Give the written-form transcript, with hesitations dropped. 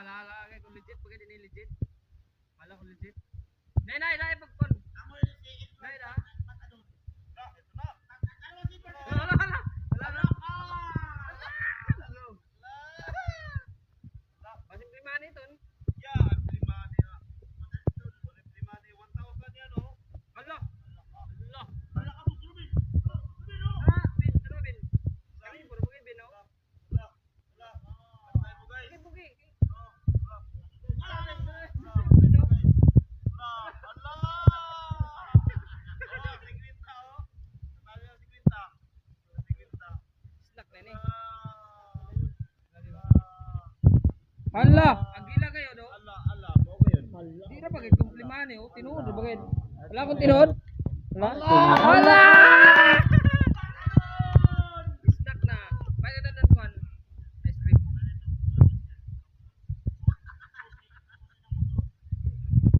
ala kay kung legit pagka din legit. Ala ko legit. Nay pagkon. Nay da. Hala, agila kayo do. Mo kayo. Di na bagay komplimane oh, tinuod bagay. Wala akong tinuod. Wala. Hala.